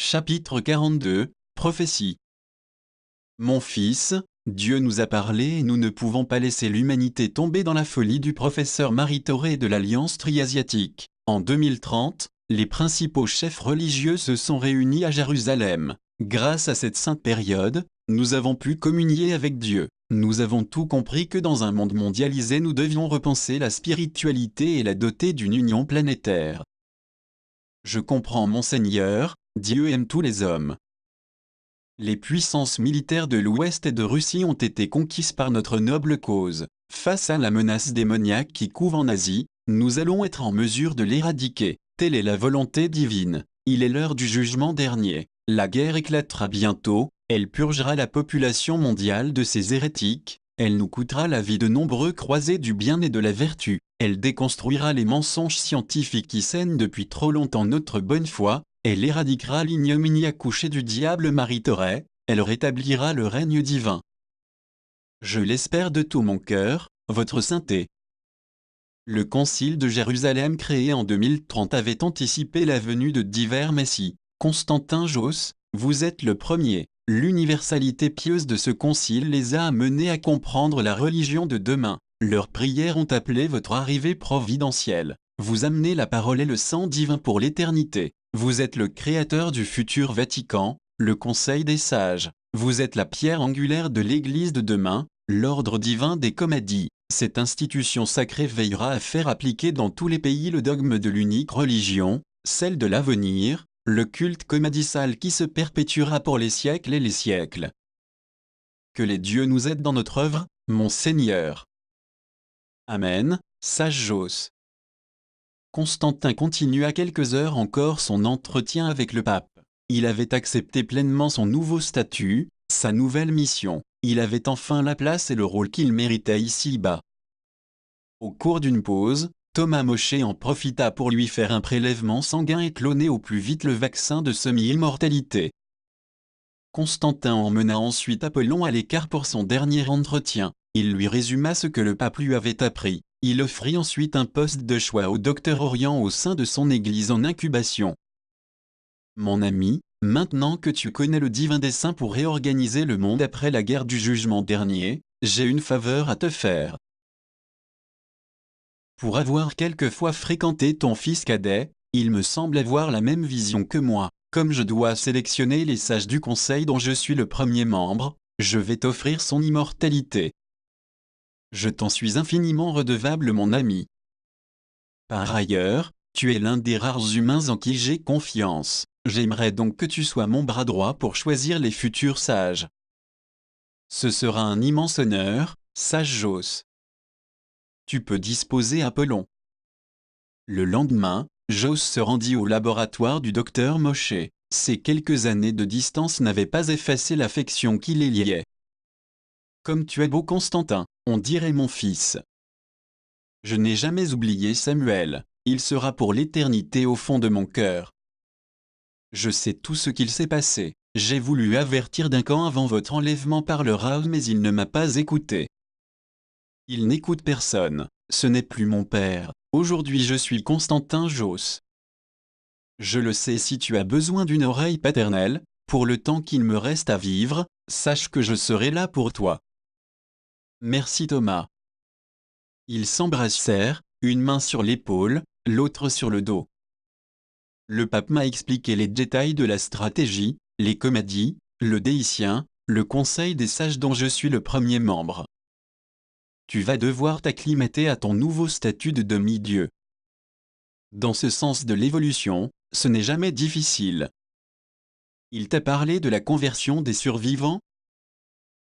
Chapitre 42, Prophétie. Mon fils, Dieu nous a parlé et nous ne pouvons pas laisser l'humanité tomber dans la folie du professeur Marie-Thoré de l'Alliance triasiatique. En 2030, les principaux chefs religieux se sont réunis à Jérusalem. Grâce à cette sainte période, nous avons pu communier avec Dieu. Nous avons tout compris que dans un monde mondialisé nous devions repenser la spiritualité et la doter d'une union planétaire. Je comprends mon Seigneur, Dieu aime tous les hommes. Les puissances militaires de l'Ouest et de Russie ont été conquises par notre noble cause. Face à la menace démoniaque qui couve en Asie, nous allons être en mesure de l'éradiquer. Telle est la volonté divine. Il est l'heure du jugement dernier. La guerre éclatera bientôt, elle purgera la population mondiale de ces hérétiques, elle nous coûtera la vie de nombreux croisés du bien et de la vertu, elle déconstruira les mensonges scientifiques qui saignent depuis trop longtemps notre bonne foi, elle éradiquera l'ignominie accouchée du diable Marie-Thoré, elle rétablira le règne divin. Je l'espère de tout mon cœur, votre sainteté. Le concile de Jérusalem créé en 2030 avait anticipé la venue de divers messies. Constantin Josse, vous êtes le premier. L'universalité pieuse de ce concile les a amenés à comprendre la religion de demain. Leurs prières ont appelé votre arrivée providentielle. Vous amenez la parole et le sang divin pour l'éternité. Vous êtes le créateur du futur Vatican, le conseil des sages. Vous êtes la pierre angulaire de l'Église de demain, l'ordre divin des Comadies. Cette institution sacrée veillera à faire appliquer dans tous les pays le dogme de l'unique religion, celle de l'avenir, le culte comadissal qui se perpétuera pour les siècles et les siècles. Que les dieux nous aident dans notre œuvre, mon Seigneur. Amen, sage Josse. Constantin continua quelques heures encore son entretien avec le pape. Il avait accepté pleinement son nouveau statut, sa nouvelle mission. Il avait enfin la place et le rôle qu'il méritait ici-bas. Au cours d'une pause, Thomas Mosché en profita pour lui faire un prélèvement sanguin et cloner au plus vite le vaccin de semi-immortalité. Constantin emmena ensuite Apollon à l'écart pour son dernier entretien. Il lui résuma ce que le pape lui avait appris. Il offrit ensuite un poste de choix au docteur Orient au sein de son église en incubation. Mon ami, maintenant que tu connais le divin dessein pour réorganiser le monde après la guerre du jugement dernier, j'ai une faveur à te faire. Pour avoir quelquefois fréquenté ton fils cadet, il me semble avoir la même vision que moi. Comme je dois sélectionner les sages du conseil dont je suis le premier membre, je vais t'offrir son immortalité. Je t'en suis infiniment redevable mon ami. Par ailleurs, tu es l'un des rares humains en qui j'ai confiance. J'aimerais donc que tu sois mon bras droit pour choisir les futurs sages. Ce sera un immense honneur, sage Josse. Tu peux disposer Apollon. Le lendemain, Josse se rendit au laboratoire du docteur Mosché. Ces quelques années de distance n'avaient pas effacé l'affection qui les liait. Comme tu es beau Constantin, on dirait mon fils. Je n'ai jamais oublié Samuel, il sera pour l'éternité au fond de mon cœur. Je sais tout ce qu'il s'est passé. J'ai voulu avertir d'un camp avant votre enlèvement par le Raoul mais il ne m'a pas écouté. Il n'écoute personne, ce n'est plus mon père, aujourd'hui je suis Constantin Josse. Je le sais si tu as besoin d'une oreille paternelle, pour le temps qu'il me reste à vivre, sache que je serai là pour toi. Merci Thomas. Ils s'embrassèrent, une main sur l'épaule, l'autre sur le dos. Le pape m'a expliqué les détails de la stratégie, les Comadies, le déicien, le conseil des sages dont je suis le premier membre. Tu vas devoir t'acclimater à ton nouveau statut de demi-dieu. Dans ce sens de l'évolution, ce n'est jamais difficile. Il t'a parlé de la conversion des survivants?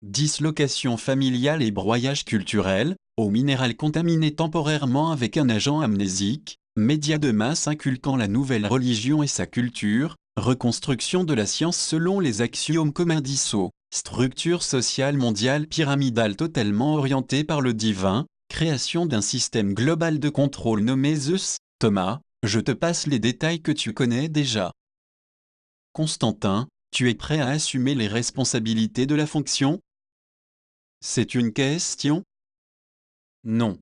Dislocation familiale et broyage culturel, eau minérale contaminée temporairement avec un agent amnésique, médias de masse inculquant la nouvelle religion et sa culture, reconstruction de la science selon les axiomes Comadisso, structure sociale mondiale pyramidale totalement orientée par le divin, création d'un système global de contrôle nommé Zeus. Thomas, je te passe les détails que tu connais déjà. Constantin, tu es prêt à assumer les responsabilités de la fonction? C'est une question? Non.